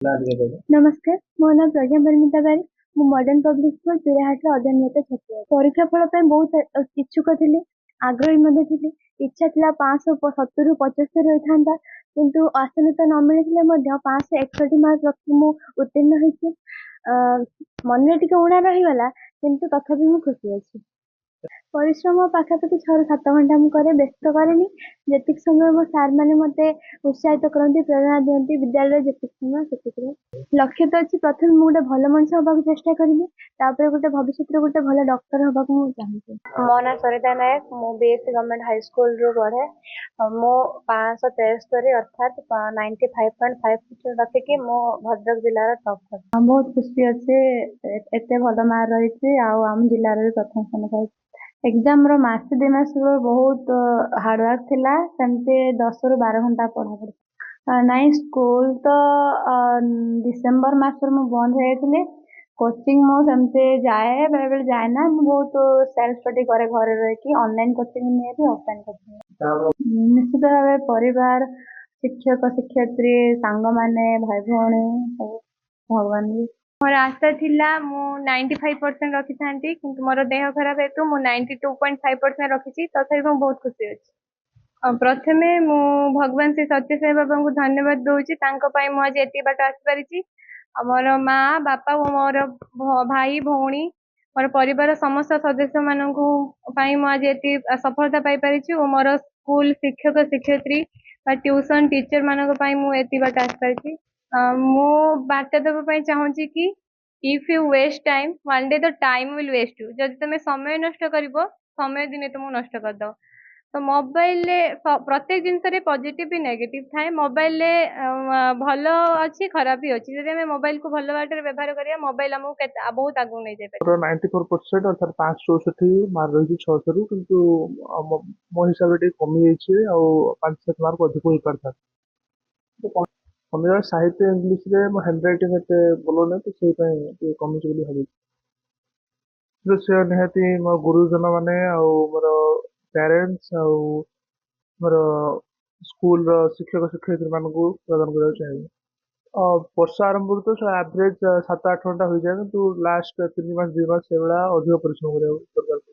नमस्कार, मो नाम प्रज्ञा परिमिता बारिक। ମୁଁ ମଡର୍ଣ୍ଣ ପବ୍ଲିକ ସ୍କୁଲ ପିରାହାଟରେ ଅଧ୍ୟୟନରତ ଛାତ୍ରୀ ଅଛି। ପରୀକ୍ଷା ଫଳ ପାଇଁ ବହୁତ ଇଚ୍ଛୁକ ଥିଲି, ଆଗ୍ରହୀ ମଧ୍ୟ ଥିଲି। ଇଚ୍ଛା ଥିଲା 570ରୁ 75 ରହିଥାନ୍ତା, କିନ୍ତୁ ଆଶାନୁରୂପ ନ ମିଳିଥିଲେ ମଧ୍ୟ 561 ମାର୍କ ରଖି ମୁଁ ଉତ୍ତୀର୍ଣ୍ଣ ହେଇଛି। ମନରେ ଟିକେ ଉଣା ରହିଗଲା, କିନ୍ତୁ ତଥାପି ମୁଁ ଖୁସି ଅଛି। ପରିଶ୍ରମ ପାଖାପାଖି 6ରୁ 7 ଘଣ୍ଟା ମୁଁ କରେ, ବ୍ୟସ୍ତ କରେନି। ଯେତିକି ସମୟ ମୋ ସାର୍ ମାନେ ମତେ ଉତ୍ସାହିତ କରନ୍ତି, ପ୍ରେରଣା ଦିଅନ୍ତି, ବିଦ୍ୟାଳୟରେ ଯେତିକି ସମୟ ସେତିକିରେ ଲକ୍ଷ୍ୟ ତ ଅଛି। ପ୍ରଥମେ ମୁଁ ଗୋଟେ ଭଲ ମଣିଷ ହବାକୁ ଚେଷ୍ଟା କରିବି, ତାପରେ ଭବିଷ୍ୟତରେ ଗୋଟେ ଭଲ ଡକ୍ଟର ହବାକୁ ମୁଁ ଚାହୁଁଛି। ମୋ ନାଁ ସରିତା ନାୟକ। ମୁଁ ବିଏସସି ଗଭର୍ଣ୍ଣମେଣ୍ଟ ହାଇସ୍କୁଲରୁ ପଢ଼େ। ମୁଁ 573 ଅର୍ଥାତ୍ 95.5% ରଖିକି ମୁଁ ଭଦ୍ରକ ଜିଲ୍ଲାର ଟପର। ବହୁତ ଖୁସି ଅଛି, ଏତେ ଭଲ ମାର୍କ ରହିଛି, ଆଉ ଆମ ଜିଲ୍ଲାରେ ବି ପ୍ରଥମ ସ୍ଥାନ ପାଇଛି। ଏକ୍ଜାମର ମାସେ 2 ମାସ ପୂର୍ବରୁ ବହୁତ ହାର୍ଡୱାର୍କ ଥିଲା, ସେମିତି 10ରୁ 12 ଘଣ୍ଟା ପଢ଼ାପଢ଼ି। ନାଇଁ, ସ୍କୁଲ ତ ଡିସେମ୍ବର ମାସରେ ମୁଁ ବନ୍ଦ ହେଇଯାଇଥିଲି। କୋଚିଂ ମୁଁ ସେମିତି ଯାଏ, ବେଳେବେଳେ ଯାଏ ନା। ମୁଁ ବହୁତ ସେଲ୍ଫ ଷ୍ଟଡି କରେ ଘରେ ରହିକି, ଅନଲାଇନ କୋଚିଂ ନିଏ ବି, ଅଫଲାଇନ କୋଚିଂ। ନିଶ୍ଚିତ ଭାବେ ପରିବାର, ଶିକ୍ଷକ ଶିକ୍ଷୟିତ୍ରୀ, ସାଙ୍ଗମାନେ, ଭାଇ ଭଉଣୀ, ସବୁ ଭଗବାନ ବି। ମୋର ଆଶା ଥିଲା ମୁଁ 95% ରଖିଥାନ୍ତି, କିନ୍ତୁ ମୋର ଦେହ ଖରାପ ହେତୁ ମୁଁ 92.5% ରଖିଛି। ତଥାପି ମୁଁ ବହୁତ ଖୁସି ଅଛି। ପ୍ରଥମେ ମୁଁ ଭଗବାନ ଶ୍ରୀ ସତ୍ୟ ସାଇ ବାବାଙ୍କୁ ଧନ୍ୟବାଦ ଦଉଛି, ତାଙ୍କ ପାଇଁ ମୁଁ ଆଜି ଏତିକି ବାଟ ଆସିପାରିଛି। ଆଉ ମୋର ମା ବାପା ଓ ମୋର ଭାଇ ଭଉଣୀ, ମୋର ପରିବାର ସମସ୍ତ ସଦସ୍ୟ ମାନଙ୍କୁ ପାଇଁ ମୁଁ ଆଜି ଏତିକି ସଫଳତା ପାଇପାରିଛି, ଓ ମୋର ସ୍କୁଲ ଶିକ୍ଷକ ଶିକ୍ଷୟିତ୍ରୀ ବା ଟ୍ୟୁସନ ଟିଚର ମାନଙ୍କ ପାଇଁ ମୁଁ ଏତିକି ବାଟ ଆସିପାରିଛି। ମୁଁ ବାର୍ତ୍ତା ଦେବା ପାଇଁ ଚାହୁଁଛି କି if you waste time one day the time will waste you. ଯଦି ତମେ ସମୟ ନଷ୍ଟ କରିବ, ସମୟ ଦିନେ ତୁମକୁ ନଷ୍ଟ କରିଦବ। ତ ମୋବାଇଲରେ ପ୍ରତ୍ୟେକ ଜିନିଷରେ ପଜିଟିଭ ବି ନେଗେଟିଭ ଥାଏ। ମୋବାଇଲରେ ଭଲ ଅଛି, ଖରାପ ବି ଅଛି। ଯଦି ଆମେ ମୋବାଇଲକୁ ଭଲ ବାଟରେ ବ୍ୟବହାର କରିବା, ମୋବାଇଲ ଆମକୁ ବହୁତ ଆଗକୁ ନେଇଯାଇପାରିବ। 94% ଅର୍ଥାତ୍ 564 ମାର୍କ ରହିଛି 600ରୁ, କିନ୍ତୁ ମୋ ହିସାବରେ ଟିକେ କମିଯାଇଛି, ଆଉ 5-7 ମାର୍କ ଅଧିକ ହେଇପାରିଥାନ୍ତା। କମିବାର ସାହିତ୍ୟ ଇଂଲିଶରେ ମୋ ହ୍ୟାଣ୍ଡରାଇଟିଂ ଏତେ ଭଲ ନାହିଁ, ତ ସେଇପାଇଁ ଟିକେ କମିଛି ବୋଲି ଭାବୁଛି। ସେ ନିହାତି ମୋ ଗୁରୁଜନ ମାନେ, ଆଉ ମୋର ପ୍ୟାରେଣ୍ଟସ୍, ଆଉ ମୋର ସ୍କୁଲର ଶିକ୍ଷକ ଶିକ୍ଷୟିତ୍ରୀ ମାନଙ୍କୁ ପ୍ରଦାନ କରିବାକୁ ଚାହିଁବି। ବର୍ଷ ଆରମ୍ଭରୁ ତ ଆଭରେଜ 7-8 ଘଣ୍ଟା ହୋଇଯାଏ, କିନ୍ତୁ ଲାଷ୍ଟ 3 ମାସ 2 ମାସ ସେଇଭଳିଆ ଅଧିକ ପରିଶ୍ରମ କରିବାକୁ ଦରକାର।